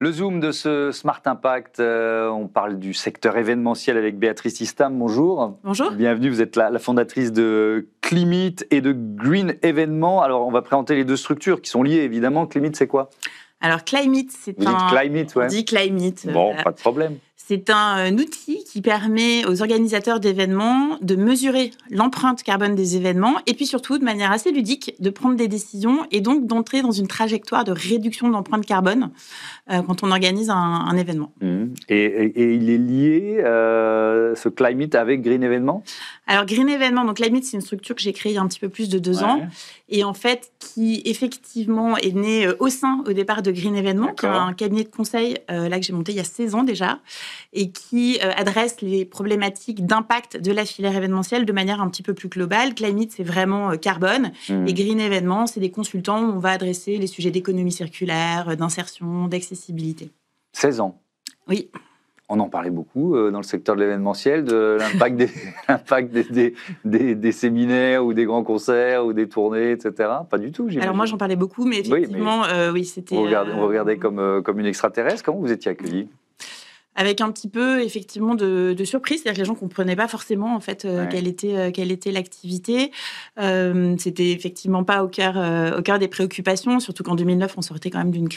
Le Zoom de ce Smart Impact, on parle du secteur événementiel avec Béatrice Istam. Bonjour. Bonjour. Bienvenue, vous êtes la fondatrice de Climit et de Green Événements. Alors, on va présenter les deux structures qui sont liées, évidemment. Climit, c'est quoi ? Alors, Climit, c'est Vous dites Climit, ouais. On dit Climit. Bon, pas de problème. C'est un outil qui permet aux organisateurs d'événements de mesurer l'empreinte carbone des événements et puis surtout, de manière assez ludique, de prendre des décisions et donc d'entrer dans une trajectoire de réduction de l'empreinte carbone quand on organise un événement. Et il est lié, ce Climit, avec Green Événements ? Alors, Green Événements, donc Climit, c'est une structure que j'ai créée il y a un petit peu plus de 2 ans et en fait, qui effectivement est née au départ de Green Événements, qui est un cabinet de conseil là que j'ai monté il y a 16 ans déjà et qui adresse les problématiques d'impact de la filière événementielle de manière un petit peu plus globale. Climit, c'est vraiment carbone et Green Événements, c'est des consultants où on va adresser les sujets d'économie circulaire, d'insertion, d'accessibilité. 16 ans. Oui. On en parlait beaucoup dans le secteur de l'événementiel, de l'impact des séminaires ou des grands concerts ou des tournées, etc. Pas du tout, j'imagine. Alors moi, j'en parlais beaucoup, mais effectivement, oui, c'était... Vous regardez comme une extraterrestre. Comment vous étiez accueillie ? Avec un petit peu, effectivement, de surprise. C'est-à-dire que les gens ne comprenaient pas forcément, en fait, quelle était l'activité. C'était effectivement pas au cœur des préoccupations, surtout qu'en 2009, on sortait quand même d'une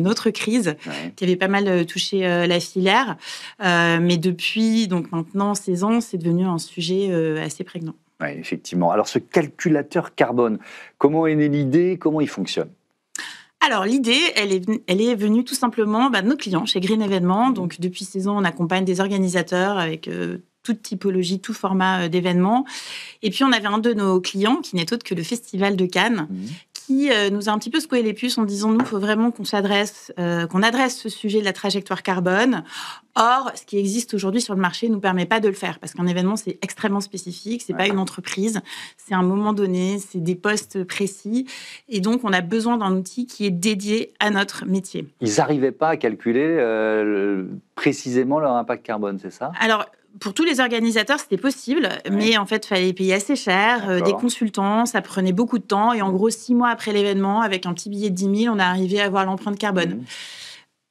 autre crise qui avait pas mal touché la filière. Mais depuis, donc maintenant, 16 ans, c'est devenu un sujet assez prégnant. Oui, effectivement. Alors, ce calculateur carbone, comment est née l'idée ? Comment il fonctionne ? Alors, l'idée, elle est venue tout simplement de nos clients chez Green Événements. Donc, depuis 16 ans, on accompagne des organisateurs avec toute typologie, tout format d'événements. Et puis, on avait un de nos clients qui n'est autre que le Festival de Cannes, qui nous a un petit peu secoué les puces en disant, nous, il faut vraiment qu'on adresse ce sujet de la trajectoire carbone. Or, ce qui existe aujourd'hui sur le marché ne nous permet pas de le faire, parce qu'un événement, c'est extrêmement spécifique, c'est pas une entreprise, c'est un moment donné, c'est des postes précis, et donc on a besoin d'un outil qui est dédié à notre métier. Ils n'arrivaient pas à calculer précisément leur impact carbone, c'est ça ? Alors, pour tous les organisateurs, c'était possible, mais en fait, il fallait payer assez cher, des consultants, ça prenait beaucoup de temps, et en gros, 6 mois après l'événement, avec un petit billet de 10 000, on est arrivé à voir l'empreinte carbone.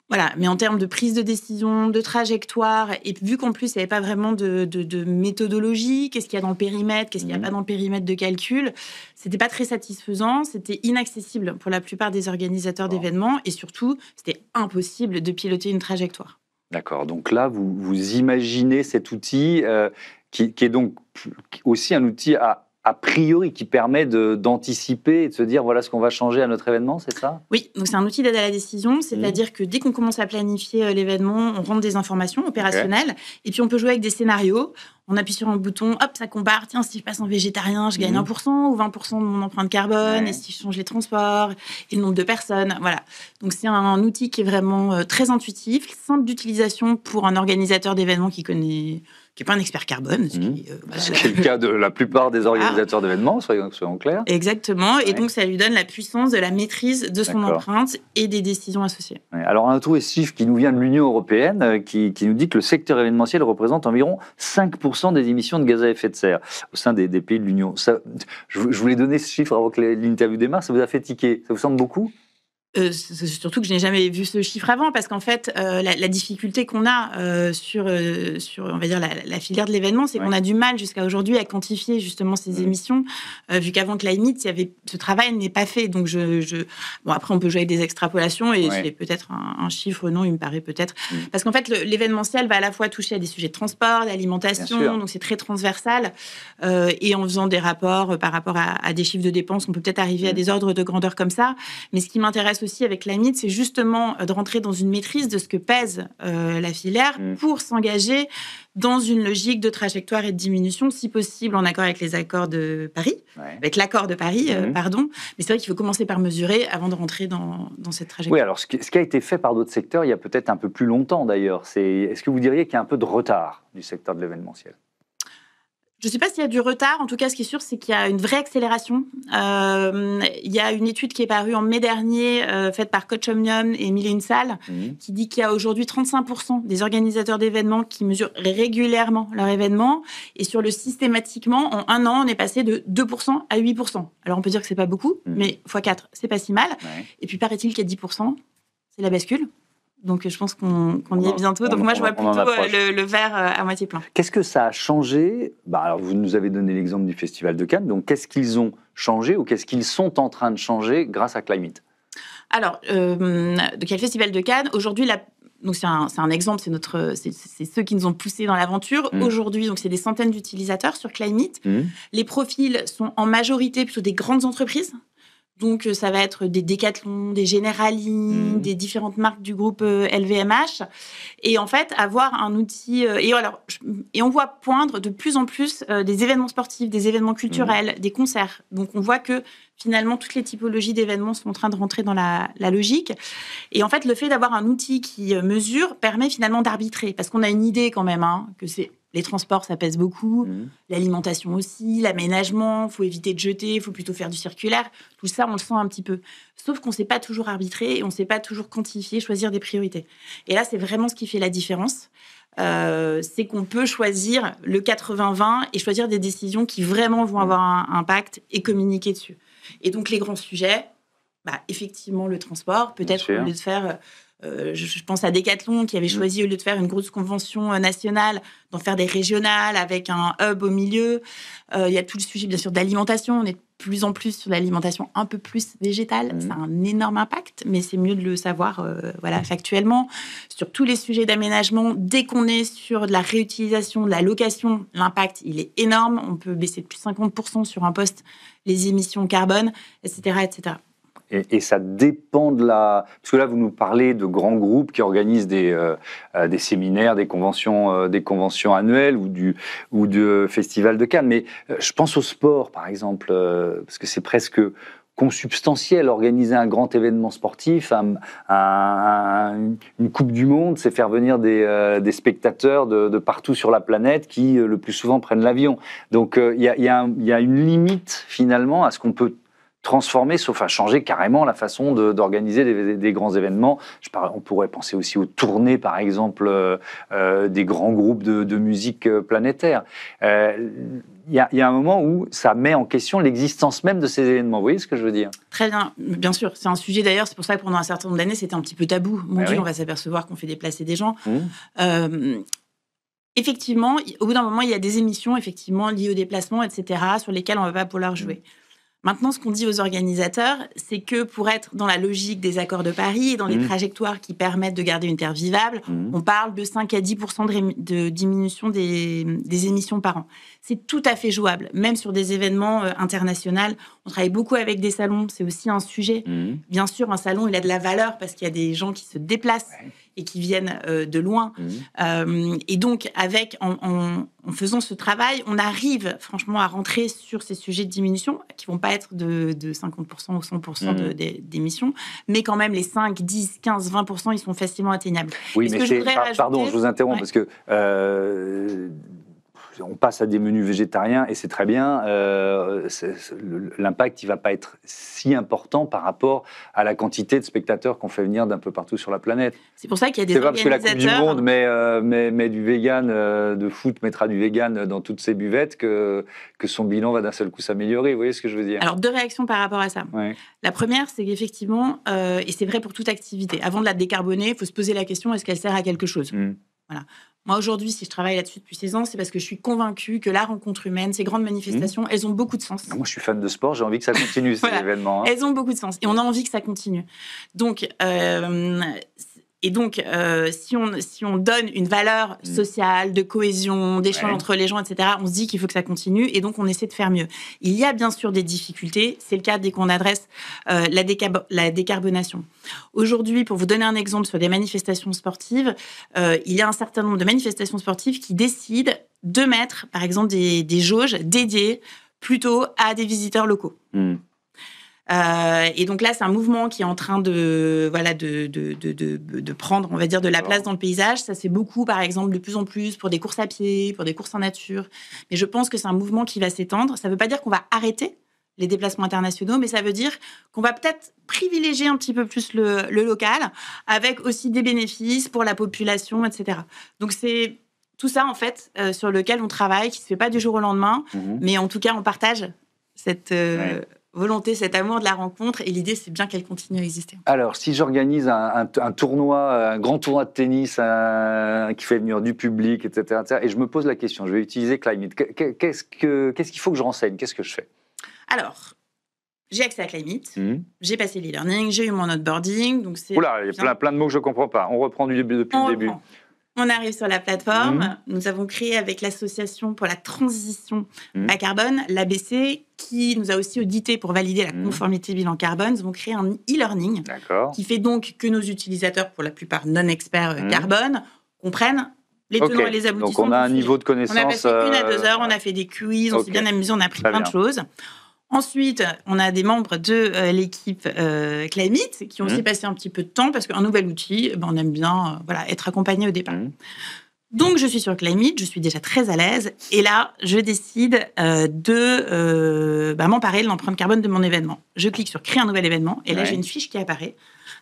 Voilà, mais en termes de prise de décision, de trajectoire, et vu qu'en plus, il n'y avait pas vraiment de méthodologie, qu'est-ce qu'il y a dans le périmètre, qu'est-ce qu'il n'y a pas dans le périmètre de calcul, c'était pas très satisfaisant, c'était inaccessible pour la plupart des organisateurs d'événements, et surtout, c'était impossible de piloter une trajectoire. D'accord, donc là, vous imaginez cet outil qui est donc aussi un outil a priori qui permet d'anticiper et de se dire voilà ce qu'on va changer à notre événement, c'est ça ? Oui, donc c'est un outil d'aide à la décision, c'est-à-dire que dès qu'on commence à planifier l'événement, on rentre des informations opérationnelles et puis on peut jouer avec des scénarios. On appuie sur un bouton, hop, ça compare. Tiens, si je passe en végétarien, je gagne 1% ou 20% de mon empreinte carbone. Et si je change les transports et le nombre de personnes, voilà. Donc, c'est un outil qui est vraiment très intuitif, simple d'utilisation pour un organisateur d'événements qui n'est pas un expert carbone. Ce qui est le cas de la plupart des organisateurs d'événements, soyons clairs. Exactement. Et donc, ça lui donne la puissance de la maîtrise de son empreinte et des décisions associées. Alors, on a trouvé ce chiffre qui nous vient de l'Union européenne, qui nous dit que le secteur événementiel représente environ 5% des émissions de gaz à effet de serre au sein des pays de l'Union. Je voulais donner ce chiffre avant que l'interview démarre. Ça vous a fait tiquer ? Ça vous semble beaucoup ? C'est surtout que je n'ai jamais vu ce chiffre avant, parce qu'en fait, la difficulté qu'on a sur on va dire, la filière de l'événement, c'est qu'on a du mal jusqu'à aujourd'hui à quantifier justement ces émissions, vu qu'avant Climit, ce travail n'est pas fait. Donc, bon, après, on peut jouer avec des extrapolations, et j'ai peut-être un chiffre, non, il me paraît peut-être. Parce qu'en fait, l'événementiel va à la fois toucher à des sujets de transport, d'alimentation, donc c'est très transversal. Et en faisant des rapports par rapport à des chiffres de dépenses, on peut peut-être arriver à des ordres de grandeur comme ça. Mais ce qui m'intéresse aussi avec Climit, c'est justement de rentrer dans une maîtrise de ce que pèse la filière pour s'engager dans une logique de trajectoire et de diminution, si possible en accord avec les accords de Paris, avec l'accord de Paris, pardon. Mais c'est vrai qu'il faut commencer par mesurer avant de rentrer dans cette trajectoire. Oui, alors ce qui a été fait par d'autres secteurs il y a peut-être un peu plus longtemps d'ailleurs, est-ce que vous diriez qu'il y a un peu de retard du secteur de l'événementiel ? Je ne sais pas s'il y a du retard. En tout cas, ce qui est sûr, c'est qu'il y a une vraie accélération. Il y a une étude qui est parue en mai dernier, faite par Coach Omnium et Emilie Insal, qui dit qu'il y a aujourd'hui 35% des organisateurs d'événements qui mesurent régulièrement leur événement. Et sur le systématiquement, en 1 an, on est passé de 2% à 8%. Alors, on peut dire que ce n'est pas beaucoup, mais x4, ce n'est pas si mal. Et puis, paraît-il qu'il y a 10%, c'est la bascule. Donc, je pense qu'on y est bientôt. Donc, moi, je vois plutôt le verre à moitié plein. Qu'est-ce que ça a changé ? Alors, vous nous avez donné l'exemple du Festival de Cannes. Donc, qu'est-ce qu'ils ont changé ou qu'est-ce qu'ils sont en train de changer grâce à Climate ? Alors, donc, il y a le Festival de Cannes. Aujourd'hui, donc c'est un exemple, c'est ceux qui nous ont poussés dans l'aventure. Aujourd'hui, donc c'est des centaines d'utilisateurs sur Climate. Les profils sont en majorité plutôt des grandes entreprises. Donc, ça va être des Decathlon, des Generali, des différentes marques du groupe LVMH. Et en fait, avoir un outil... Et on voit poindre de plus en plus des événements sportifs, des événements culturels, des concerts. Donc, on voit que finalement, toutes les typologies d'événements sont en train de rentrer dans la logique. Et en fait, le fait d'avoir un outil qui mesure permet finalement d'arbitrer. Parce qu'on a une idée quand même, que c'est... Les transports, ça pèse beaucoup. L'alimentation aussi, l'aménagement, il faut éviter de jeter, il faut plutôt faire du circulaire. Tout ça, on le sent un petit peu. Sauf qu'on ne sait pas toujours arbitrer et on ne sait pas toujours quantifier, choisir des priorités. Et là, c'est vraiment ce qui fait la différence. C'est qu'on peut choisir le 80-20 et choisir des décisions qui vraiment vont avoir un impact et communiquer dessus. Et donc, les grands sujets, effectivement, le transport, peut-être au lieu de faire... je pense à Decathlon qui avait choisi, au lieu de faire une grosse convention nationale, d'en faire des régionales avec un hub au milieu. Il y a tout le sujet, bien sûr, de l'alimentation. On est de plus en plus sur l'alimentation un peu plus végétale. Ça a un énorme impact, mais c'est mieux de le savoir factuellement. Sur tous les sujets d'aménagement, dès qu'on est sur de la réutilisation, de la location, l'impact, il est énorme. On peut baisser de plus de 50% sur un poste les émissions carbone, etc., etc. Et ça dépend de la... Parce que là, vous nous parlez de grands groupes qui organisent des séminaires, des conventions annuelles ou du Festival de Cannes. Mais je pense au sport, par exemple, parce que c'est presque consubstantiel. Organiser un grand événement sportif, une Coupe du Monde, c'est faire venir des spectateurs de partout sur la planète qui, le plus souvent, prennent l'avion. Donc, il y a une limite, finalement, à ce qu'on peut transformer, sauf à changer carrément la façon d'organiser des grands événements. On pourrait penser aussi aux tournées, par exemple, des grands groupes de musique planétaire. Il y a un moment où ça met en question l'existence même de ces événements. Vous voyez ce que je veux dire ? Très bien, bien sûr. C'est un sujet d'ailleurs, c'est pour ça que pendant un certain nombre d'années, c'était un petit peu tabou. Mon Dieu, on va s'apercevoir qu'on fait déplacer des gens. Effectivement, au bout d'un moment, il y a des émissions effectivement liées au déplacement, etc., sur lesquelles on ne va pas pouvoir jouer. Maintenant, ce qu'on dit aux organisateurs, c'est que pour être dans la logique des accords de Paris et dans les trajectoires qui permettent de garder une terre vivable, on parle de 5 à 10% de diminution des émissions par an. C'est tout à fait jouable, même sur des événements internationaux. On travaille beaucoup avec des salons, c'est aussi un sujet. Bien sûr, un salon, il a de la valeur parce qu'il y a des gens qui se déplacent et qui viennent de loin. Et donc, en faisant ce travail, on arrive franchement à rentrer sur ces sujets de diminution qui ne vont pas être de 50% ou 100% d'émissions, mais quand même les 5, 10, 15, 20%, ils sont facilement atteignables. Oui, mais pardon, je vous interromps parce que on passe à des menus végétariens et c'est très bien. L'impact, il ne va pas être si important par rapport à la quantité de spectateurs qu'on fait venir d'un peu partout sur la planète. C'est pour ça qu'il y a des organisateurs... C'est pas parce que la Coupe du Monde met du vegan, de foot mettra du vegan dans toutes ses buvettes que son bilan va d'un seul coup s'améliorer. Vous voyez ce que je veux dire ? Alors, 2 réactions par rapport à ça. La première, c'est qu'effectivement, et c'est vrai pour toute activité, avant de la décarboner, il faut se poser la question, est-ce qu'elle sert à quelque chose ? Voilà. Moi, aujourd'hui, si je travaille là-dessus depuis 16 ans, c'est parce que je suis convaincue que la rencontre humaine, ces grandes manifestations, elles ont beaucoup de sens. Moi, je suis fan de sport, j'ai envie que ça continue, ces événements. Elles ont beaucoup de sens et on a envie que ça continue. Donc, si on donne une valeur sociale, de cohésion, d'échange entre les gens, etc., on se dit qu'il faut que ça continue et donc on essaie de faire mieux. Il y a bien sûr des difficultés, c'est le cas dès qu'on adresse la décarbonation. Aujourd'hui, pour vous donner un exemple sur des manifestations sportives, il y a un certain nombre de manifestations sportives qui décident de mettre, par exemple, des jauges dédiées plutôt à des visiteurs locaux. Et donc là, c'est un mouvement qui est en train de prendre, on va dire, de la place dans le paysage. Ça se fait beaucoup, par exemple, de plus en plus pour des courses à pied, pour des courses en nature. Mais je pense que c'est un mouvement qui va s'étendre. Ça ne veut pas dire qu'on va arrêter les déplacements internationaux, mais ça veut dire qu'on va peut-être privilégier un petit peu plus le local, avec aussi des bénéfices pour la population, etc. Donc c'est tout ça, en fait, sur lequel on travaille, qui ne se fait pas du jour au lendemain, mais en tout cas, on partage cette... volonté, cet amour de la rencontre. Et l'idée, c'est bien qu'elle continue à exister. Alors, si j'organise un tournoi, un grand tournoi de tennis qui fait venir du public, etc., et je me pose la question, je vais utiliser Climate, qu'est-ce qu'il faut que je renseigne? Qu'est-ce que je fais? Alors, j'ai accès à Climate, j'ai passé l'e-learning, j'ai eu mon onboarding. Donc Oula, il y a plein de mots que je ne comprends pas. On reprend depuis le début. On arrive sur la plateforme. Nous avons créé avec l'association pour la transition bas carbone, l'ABC, qui nous a aussi audité pour valider la conformité bilan carbone. Nous avons créé un e-learning qui fait donc que nos utilisateurs, pour la plupart non experts carbone, comprennent les tenants et les aboutissants. Donc on a un niveau de connaissance. On a passé 1 à 2 heures, on a fait des quiz, on s'est bien amusé, on a appris plein de choses. Ensuite, on a des membres de l'équipe Climate qui ont aussi passé un petit peu de temps parce qu'un nouvel outil, on aime bien être accompagné au départ. Donc, je suis sur Climate, je suis déjà très à l'aise. Et là, je décide de m'emparer de l'empreinte carbone de mon événement. Je clique sur « Créer un nouvel événement » et là, j'ai une fiche qui apparaît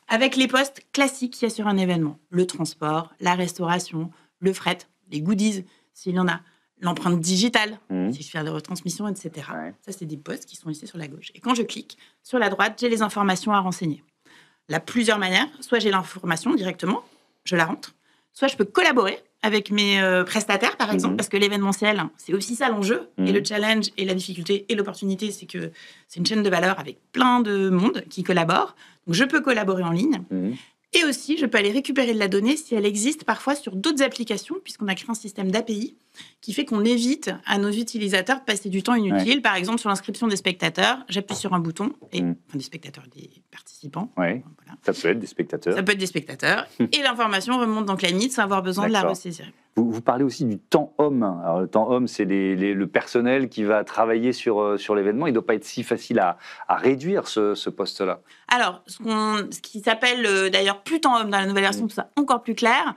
avec les postes classiques qu'il y a sur un événement. Le transport, la restauration, le fret, les goodies, s'il y en a. L'empreinte digitale, si je fais des retransmissions, etc. Ça, c'est des posts qui sont ici sur la gauche. Et quand je clique, sur la droite, j'ai les informations à renseigner. Là, plusieurs manières. Soit j'ai l'information directement, je la rentre. Soit je peux collaborer avec mes prestataires, par exemple, parce que l'événementiel, c'est aussi ça l'enjeu. Et le challenge, et la difficulté, et l'opportunité, c'est que c'est une chaîne de valeur avec plein de monde qui collabore. Donc, je peux collaborer en ligne. Et aussi, je peux aller récupérer de la donnée si elle existe parfois sur d'autres applications, puisqu'on a créé un système d'API qui fait qu'on évite à nos utilisateurs de passer du temps inutile. Par exemple, sur l'inscription des spectateurs, j'appuie sur un bouton, des spectateurs, des participants. Voilà. Ça peut être des spectateurs. Ça peut être des spectateurs. Et l'information remonte dans Climate sans avoir besoin de la ressaisir. Vous parlez aussi du temps homme. Alors, le temps homme, c'est le personnel qui va travailler sur l'événement. Il ne doit pas être si facile à réduire ce poste-là. Alors, ce qui s'appelle d'ailleurs plus temps homme dans la nouvelle version, tout ça encore plus clair,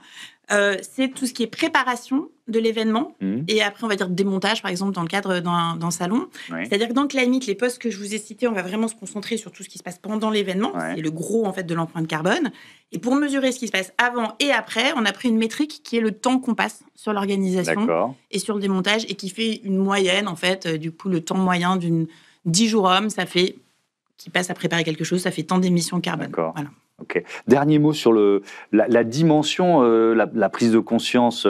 c'est tout ce qui est préparation de l'événement et après, on va dire démontage, par exemple, dans le cadre d'un salon. C'est-à-dire que dans Climate, les postes que je vous ai cités, on va vraiment se concentrer sur tout ce qui se passe pendant l'événement. C'est le gros, en fait, de l'empreinte carbone. Et pour mesurer ce qui se passe avant et après, on a pris une métrique qui est le temps qu'on passe sur l'organisation et sur le démontage et qui fait une moyenne, en fait. Du coup, le temps moyen d'une 10 jours hommes, ça fait, qui passe à préparer quelque chose, ça fait tant d'émissions carbone. Voilà. Ok. Dernier mot sur la dimension, la prise de conscience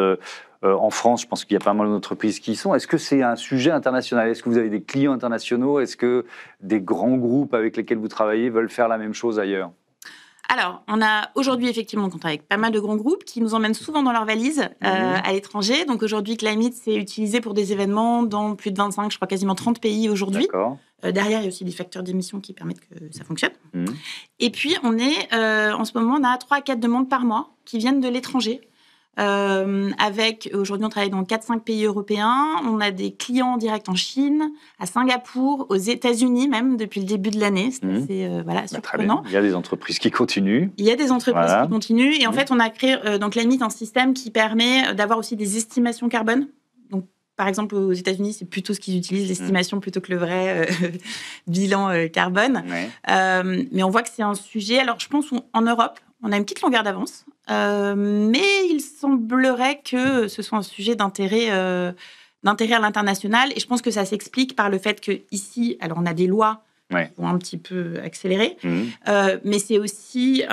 en France. Je pense qu'il y a pas mal d'entreprises qui y sont. Est-ce que c'est un sujet international? Est-ce que vous avez des clients internationaux? Est-ce que des grands groupes avec lesquels vous travaillez veulent faire la même chose ailleurs? Alors, on a aujourd'hui, effectivement, on travaille avec pas mal de grands groupes qui nous emmènent souvent dans leurs valises à l'étranger. Donc aujourd'hui, Climate, c'est utilisé pour des événements dans plus de 25, je crois quasiment 30 pays aujourd'hui. Derrière, il y a aussi des facteurs d'émission qui permettent que ça fonctionne. Et puis, on est, en ce moment, on a 3 à 4 demandes par mois qui viennent de l'étranger. Aujourd'hui, on travaille dans 4-5 pays européens. On a des clients en direct en Chine, à Singapour, aux États-Unis même, depuis le début de l'année. C'est assez surprenant. Il y a des entreprises qui continuent. Il y a des entreprises qui continuent. Et en fait, on a créé dans Climate un système qui permet d'avoir aussi des estimations carbone. Donc, par exemple, aux États-Unis, c'est plutôt ce qu'ils utilisent, l'estimation, plutôt que le vrai bilan carbone. Mais on voit que c'est un sujet. Alors, je pense qu'en Europe, on a une petite longueur d'avance. Mais il semblerait que ce soit un sujet d'intérêt à l'international. Et je pense que ça s'explique par le fait qu'ici, alors on a des lois qui ont un petit peu accéléré, mais c'est aussi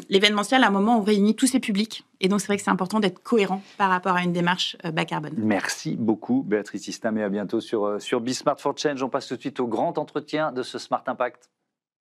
l'événementiel, à un moment, on réunit tous ces publics. Et donc, c'est vrai que c'est important d'être cohérent par rapport à une démarche bas carbone. Merci beaucoup, Béatrice Istam, et à bientôt sur Be Smart for Change. On passe tout de suite au grand entretien de ce Smart Impact.